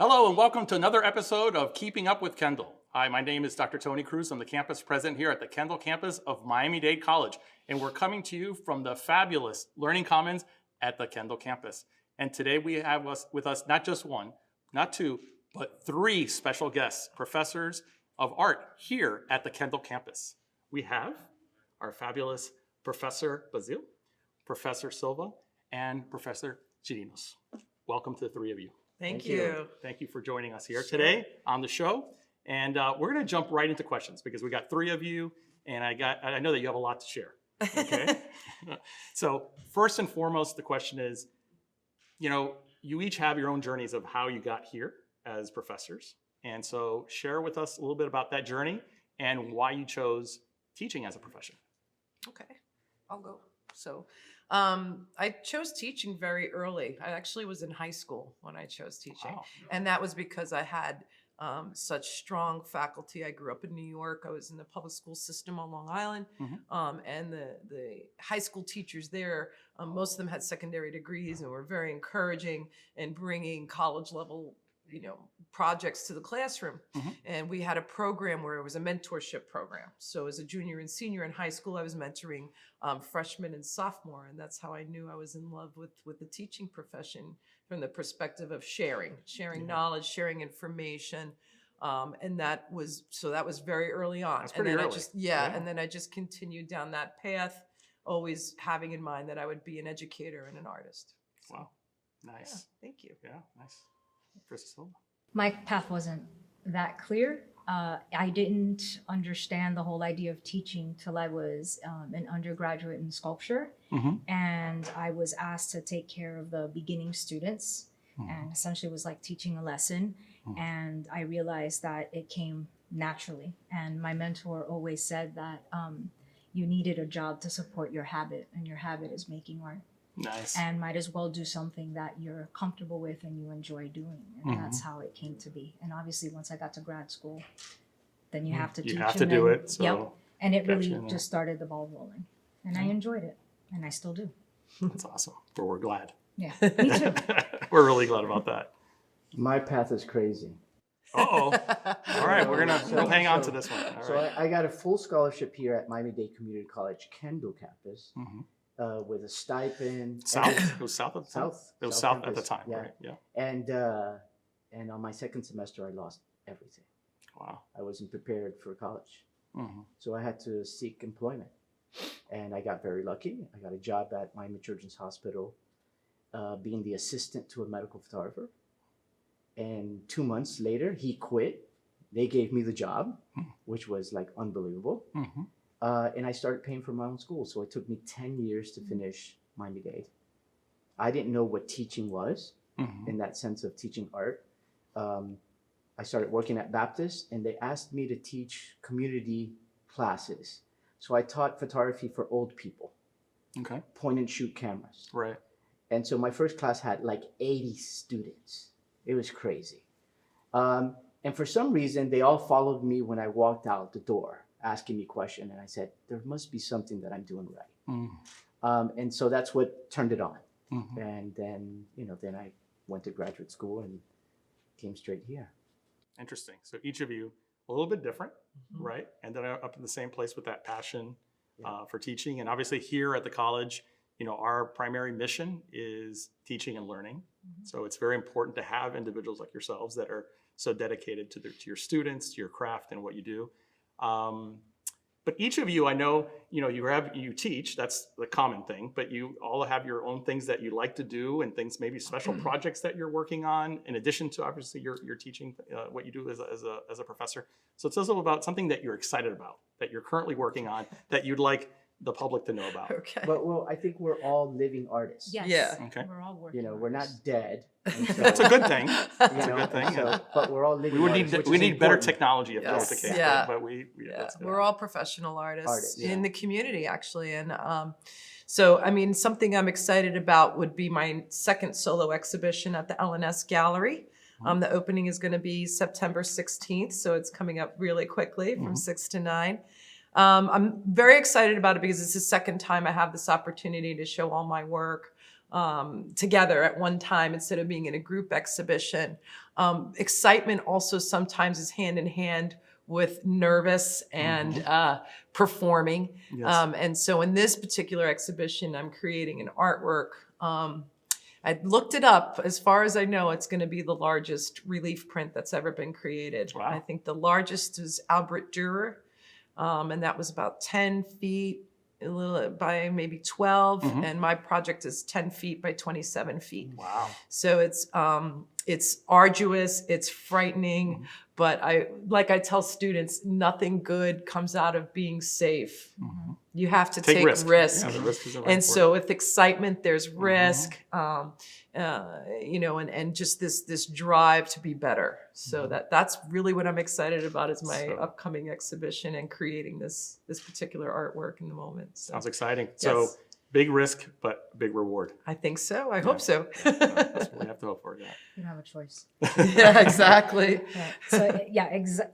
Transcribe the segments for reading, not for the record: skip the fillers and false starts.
Hello and welcome to another episode of Keeping Up with Kendall. Hi, my name is Dr. Tony Cruz. I'm the campus president here at the Kendall campus of Miami-Dade College. And we're coming to you from the fabulous Learning Commons at the Kendall campus. And today we have with us not just one, not two, but three special guests, professors of art here at the Kendall campus. We have our fabulous Professor Basile, Professor Silva, and Professor Chirinos. Welcome to the three of you. Thank you. Thank you for joining us here today on the show. And we're going to jump right into questions because we got three of you, and I know that you have a lot to share. Okay. So first and foremost, the question is, you each have your own journeys of how you got here as professors. And so share with us a little bit about that journey and why you chose teaching as a profession. Okay, I'll go. So I chose teaching very early. I actually was in high school when I chose teaching. Wow. And that was because I had such strong faculty. I grew up in New York. I was in the public school system on Long Island. Mm-hmm. And the high school teachers there, most of them had secondary degrees and were very encouraging in bringing college level projects to the classroom. Mm-hmm. And we had a program where it was a mentorship program. So as a junior and senior in high school, I was mentoring freshmen and sophomore. And that's how I knew I was in love with the teaching profession from the perspective of sharing knowledge, sharing information. And that was very early on. That's pretty early. And then I just continued down that path, always having in mind that I would be an educator and an artist. So, Wow. Nice. Yeah, thank you. Yeah, nice. Silva. My path wasn't that clear. I didn't understand the whole idea of teaching till I was an undergraduate in sculpture. Mm-hmm. And I was asked to take care of the beginning students, Mm-hmm. and essentially it was like teaching a lesson. Mm-hmm. And I realized that it came naturally. And my mentor always said that you needed a job to support your habit, and your habit is making art. Nice. And might as well do something that you're comfortable with and you enjoy doing. And Mm-hmm. that's how it came to be. And obviously, once I got to grad school, then you have to teach. You have to do it. So yep. And it really Gotcha, yeah. just started the ball rolling. And I enjoyed it. And I still do. that's awesome. But we're glad. Yeah, me too. We're really glad about that. My path is crazy. Uh-oh. All right, we'll hang on to this one. All So right. I got a full scholarship here at Miami-Dade Community College, Kendall campus, Mhm. with a stipend. South. It was south at the time. South. It was south at the campus, time, yeah. right? Yeah. And on my second semester, I lost everything. Wow. I wasn't prepared for college. Mm-hmm. So I had to seek employment. And I got very lucky. I got a job at Miami Children's Hospital, being the assistant to a medical photographer. And 2 months later, he quit. They gave me the job, which was like unbelievable. Mm-hmm. And I started paying for my own school. So it took me 10 years to finish Miami-Dade. I didn't know what teaching was Mm-hmm. in that sense of teaching art. I started working at Baptist, and they asked me to teach community classes. So I taught photography for old people, Okay. point and shoot cameras. Right. And so my first class had like 80 students. It was crazy. And for some reason, they all followed me when I walked out the door, asking me questions. And I said, there must be something that I'm doing right. Mm-hmm. And so that's what turned it on. Mm-hmm. And then, then I went to graduate school and came straight here. Interesting. So each of you a little bit different, Mhm. right? Ended up in the same place with that passion for teaching. And obviously here at the college, our primary mission is teaching and learning. Mhm. So it's very important to have individuals like yourselves that are so dedicated to your students, to your craft and what you do. But each of you, I know, you teach, that's the common thing, but you all have your own things that you like to do and things, maybe special projects that you're working on, in addition to obviously your teaching, what you do as a professor. So tell us a little about something that you're excited about, that you're currently working on, that you'd like the public to know about. Okay. Well, I think we're all living artists. Yes. Yeah. Okay. We're all working. We're not dead. And so, That's a good thing. you a good thing, and so- yeah. but we're all living We would artists, need which we is need better important. technology if that was the Yes. case. Yeah. But we Yeah, that's good. we're all professional artists, Artists, in yeah. the community, actually. And so, something I'm excited about would be my second solo exhibition at the L&S Gallery. The opening is going to be September 16th, so it's coming up really quickly from 6 to 9. I'm very excited about it because it's the second time I have this opportunity to show all my work together at one time instead of being in a group exhibition. Excitement also sometimes is hand in hand with nervous and performing. Yes. And so in this particular exhibition, I'm creating an artwork. I looked it up. As far as I know, it's going to be the largest relief print that's ever been created. Wow. I think the largest is Albert Dürer, and that was about 10 feet a little by maybe 12, and my project is 10 feet by 27 feet. Wow. So it's arduous, it's frightening, but I tell students, nothing good comes out of being safe. You have to take risk. Yeah, the risk is very And important. so with excitement, there's risk, you know, and just this drive to be better. So that's really what I'm excited about is my upcoming exhibition and creating this particular artwork in the moment. So, Sounds exciting. So big risk, but big reward. I think so. I hope so. That's what we have to hope for. Yeah. You don't have a choice. Yeah, exactly. Right. So yeah,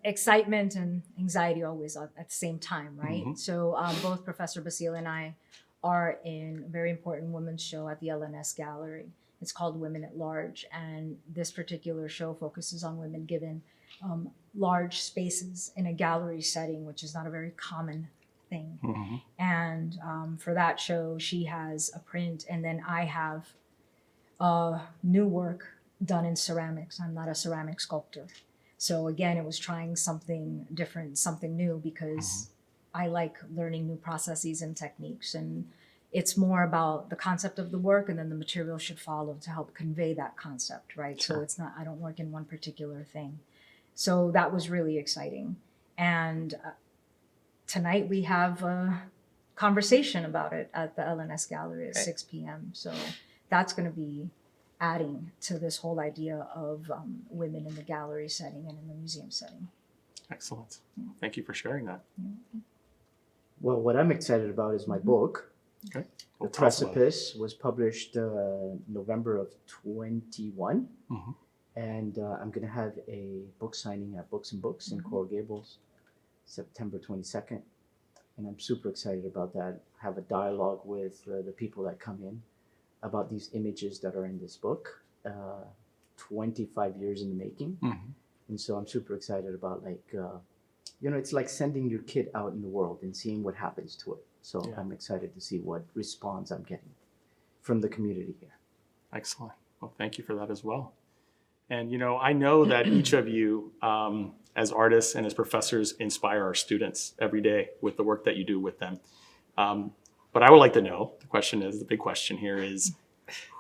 excitement and anxiety always at the same time, right? So both Professor Basile and I are in a very important women's show at the LNS Gallery. It's called Women at Large, and this particular show focuses on women given large spaces in a gallery setting, which is not a very common thing. And for that show, she has a print, and then I have new work done in ceramics. I'm not a ceramic sculptor. So again, it was trying something different, something new, because I like learning new processes and techniques. And it's more about the concept of the work, and then the material should follow to help convey that concept, right? Sure. So it's not, I don't work in one particular thing. So that was really exciting. And tonight we have a conversation about it at the LNS Gallery at 6 p.m. So that's going to be adding to this whole idea of women in the gallery setting and in the museum setting. Excellent. Thank you for sharing that. Well, what I'm excited about is my book. Okay. The Well, tell us about it. Precipice was published November of 21. And I'm going to have a book signing at Books and Books in Coral Gables, September 22nd. And I'm super excited about that. Have a dialogue with the people that come in about these images that are in this book, 25 years in the making. And so I'm super excited about, like, you know, it's like sending your kid out in the world and seeing what happens to it. So I'm excited to see what response I'm getting from the community here. Excellent. Well, thank you for that as well. And, you know, I know that each of you, as artists and as professors, inspire our students every day with the work that you do with them. But I would like to know, the big question here is,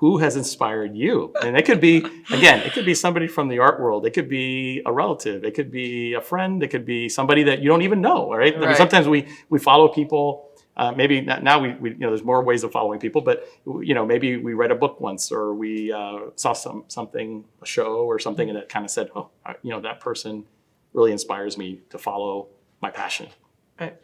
who has inspired you? And it could be, again, it could be somebody from the art world. It could be a relative. It could be a friend. It could be somebody that you don't even know, right? I mean, sometimes we follow people. Maybe now we you know, there's more ways of following people, but you know, maybe we read a book once, or we saw a show or something, and it kind of said, oh, you know, that person really inspires me to follow my passion. Right.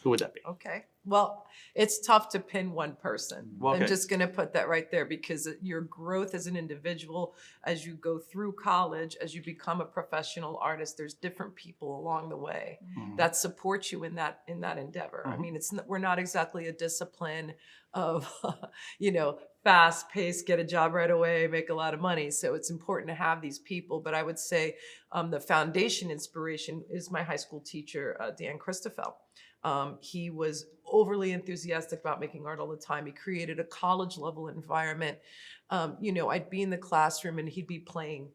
Who would that be? Okay. Well, it's tough to pin one person. Well, okay. I'm just going to put that right there, because your growth as an individual, as you go through college, as you become a professional artist, there's different people along the way that support you in that endeavor. I mean, we're not exactly a discipline of, you know, fast paced, get a job right away, make a lot of money. So it's important to have these people. But I would say the foundation inspiration is my high school teacher, Dan Christoffel. He was overly enthusiastic about making art all the time. He created a college level environment. You know, I'd be in the classroom and he'd be playing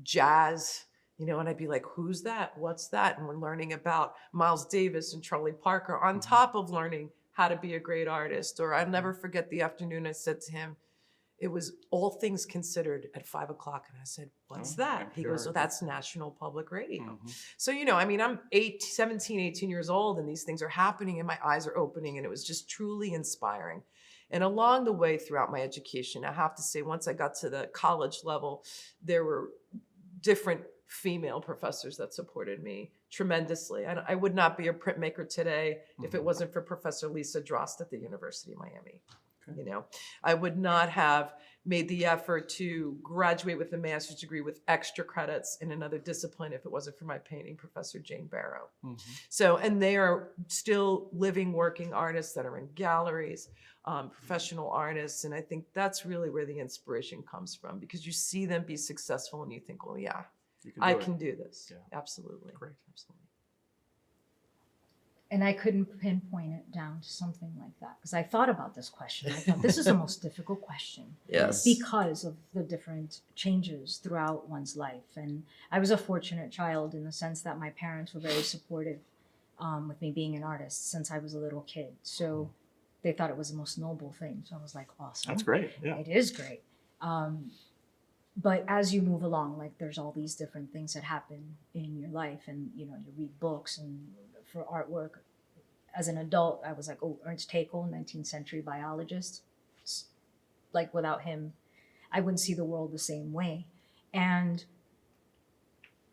jazz, you know, and I'd be like, who's that? What's that? And we're learning about Miles Davis and Charlie Parker on top of learning how to be a great artist. Or I'll never forget the afternoon I said to him, it was All Things Considered at 5 o'clock. And I said, what's that? He goes, well, that's National Public Radio. So, you know, I mean, I'm 17, 18 years old and these things are happening and my eyes are opening, and it was just truly inspiring. And along the way throughout my education, I have to say, once I got to the college level, there were different female professors that supported me tremendously. I would not be a printmaker today if it wasn't for Professor Lisa Drost at the University of Miami. Okay. You know, I would not have made the effort to graduate with a master's degree with extra credits in another discipline if it wasn't for my painting professor, Jane Barrow. So, and they are still living, working artists that are in galleries, professional artists. And I think that's really where the inspiration comes from, because you see them be successful and you think, well, yeah, I can do this. Yeah. Absolutely. Great. Absolutely. And I couldn't pinpoint it down to something like that because I thought about this question. I thought this is the most difficult question Yes. because of the different changes throughout one's life. And I was a fortunate child in the sense that my parents were very supportive with me being an artist since I was a little kid. So they thought it was the most noble thing. So I was like, awesome. That's great. Yeah. It is great. But as you move along, like there's all these different things that happen in your life, and you read books and for artwork. As an adult, I was like, oh, Ernst Haeckel, 19th century biologist. Like without him, I wouldn't see the world the same way. And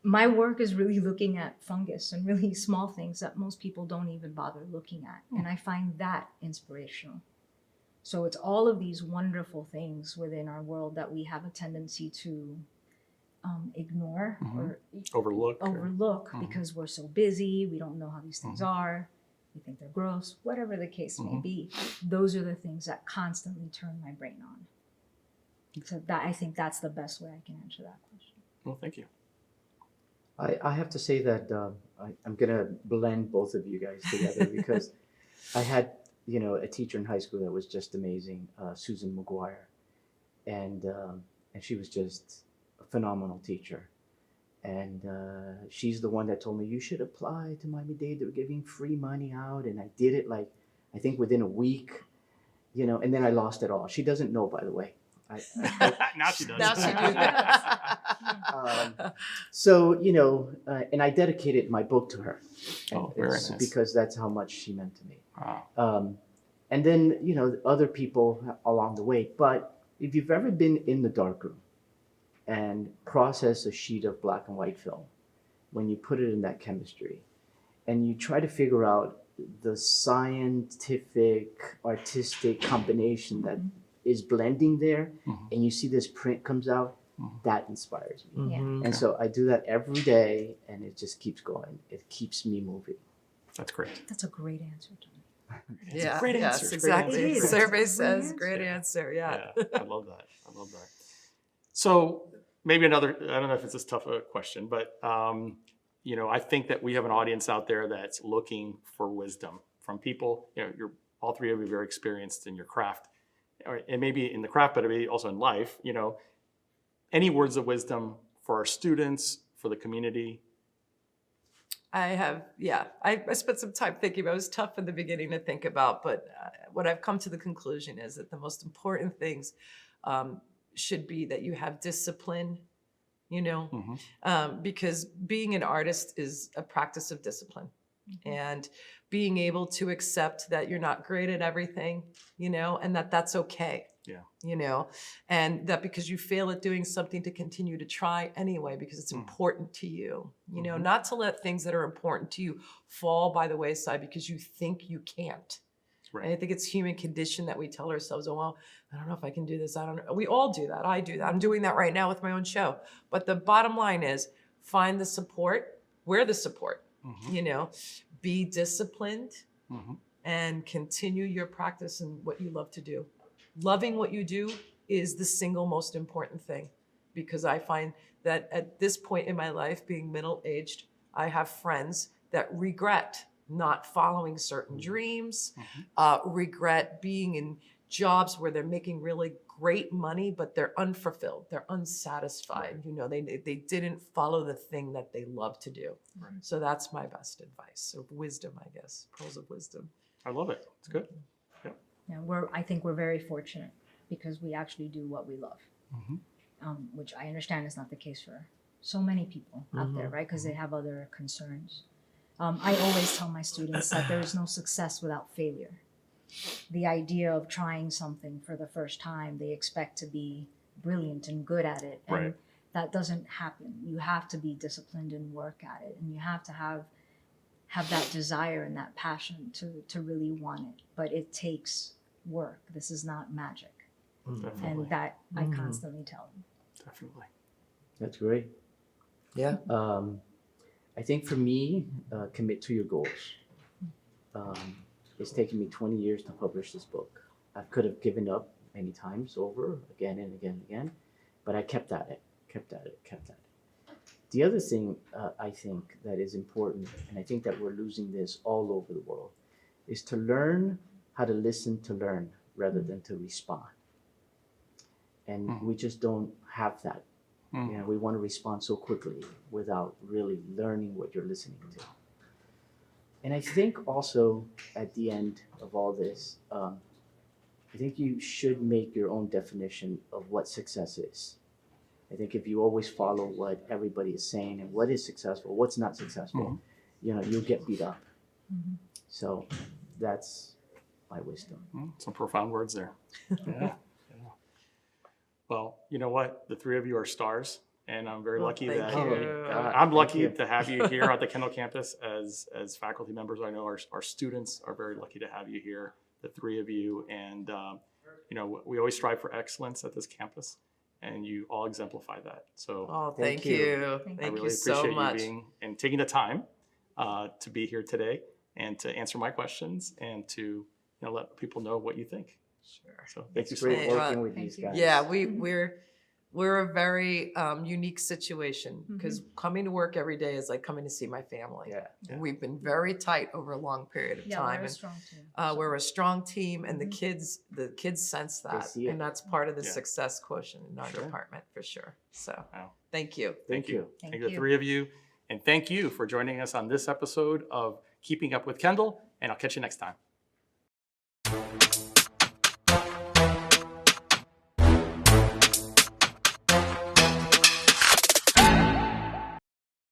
my work is really looking at fungus and really small things that most people don't even bother looking at. And I find that inspirational. So it's all of these wonderful things within our world that we have a tendency to ignore or overlook because we're so busy. We don't know how these things are. We think they're gross, whatever the case may be. Those are the things that constantly turn my brain on. So that, I think that's the best way I can answer that question. Well, thank you. I have to say that I'm going to blend both of you guys together because I had, a teacher in high school that was just amazing, Susan McGuire. And she was just a phenomenal teacher. And she's the one that told me, you should apply to Miami-Dade. They were giving free money out. And I did it I think within a week, and then I lost it all. She doesn't know, by the way. Now she does. Now she does. So, and I dedicated my book to her. Oh, very nice. Because that's how much she meant to me. Wow. And then, other people along the way. But if you've ever been in the darkroom and process a sheet of black and white film, when you put it in that chemistry and you try to figure out the scientific, artistic combination that is blending there, and you see this print comes out, that inspires me. Yeah. And so I do that every day, and it just keeps going. It keeps me moving. That's great. That's a great answer, Tony. Yeah, great yes, answer. exactly. Great answer. Survey says answer. great answer. Yeah. I love that. I love that. So maybe another, I don't know if it's as tough a question, but I think that we have an audience out there that's looking for wisdom from people. You're all three of you are very experienced in your craft, and maybe in the craft, but maybe also in life. Any words of wisdom for our students, for the community? I have, I spent some time thinking about it. It was tough in the beginning to think about, but what I've come to the conclusion is that the most important things should be that you have discipline, because being an artist is a practice of discipline. And being able to accept that you're not great at everything, and that's okay. Yeah. And that because you fail at doing something, to continue to try anyway, because it's important to you, not to let things that are important to you fall by the wayside because you think you can't. Right. And I think it's human condition that we tell ourselves, oh, well, I don't know if I can do this. I don't know. We all do that. I do that. I'm doing that right now with my own show. But the bottom line is find the support. We're the support, be disciplined and continue your practice and what you love to do. Loving what you do is the single most important thing, because I find that at this point in my life, being middle-aged, I have friends that regret not following certain dreams, regret being in jobs where they're making really great money, but they're unfulfilled, they're unsatisfied. They didn't follow the thing that they love to do. Right. So that's my best advice of wisdom, I guess, pearls of wisdom. I love it. It's good. Yeah, I think we're very fortunate because we actually do what we love, which I understand is not the case for so many people out there, right? Because they have other concerns. I always tell my students that there is no success without failure. The idea of trying something for the first time, they expect to be brilliant and good at it. And Right. that doesn't happen. You have to be disciplined and work at it. And you have to have that desire and that passion to really want it. But it takes work. This is not magic. Definitely. And that I Mhm. constantly tell them. Definitely. That's great. Yeah. I think for me, commit to your goals. It's taken me 20 years to publish this book. I could have given up many times over, again and again and again, but I kept at it, kept at it, kept at it. The other thing I think that is important, and I think that we're losing this all over the world, is to learn how to listen to learn rather than to respond. And we just don't have that. You know, we want to respond so quickly without really learning what you're listening to. And I think also at the end of all this, I think you should make your own definition of what success is. I think if you always follow what everybody is saying and what is successful, what's not successful, you know, you'll get beat up. So that's my wisdom. Some profound words there. Yeah. Well, you know what? The three of you are stars, and I'm very lucky thank that you. I'm lucky you. to have you here at the Kendall campus as faculty members. I know our students are very lucky to have you here, the three of you, and you know, we always strive for excellence at this campus, and you all exemplify that. So Oh, Thank thank you. you. Thank I Thank really you so appreciate much. you being and taking the time to be here today and to answer my questions and to let people know what you think. Sure. So thank you It's so great much. working with Thank these you. guys. Yeah, we're a very unique situation because coming to work every day is like coming to see my family. Yeah. We've been very tight over a long period of Yeah, time. we're a and, strong team. we're a strong team, and the kids sense that, see it. and that's part of the Yeah. success quotient in our Sure. department for sure. So, Wow. thank you. Thank you. Thank Thank you, the you. three of you. And thank you for joining us on this episode of Keeping Up with Kendall. And I'll catch you next time.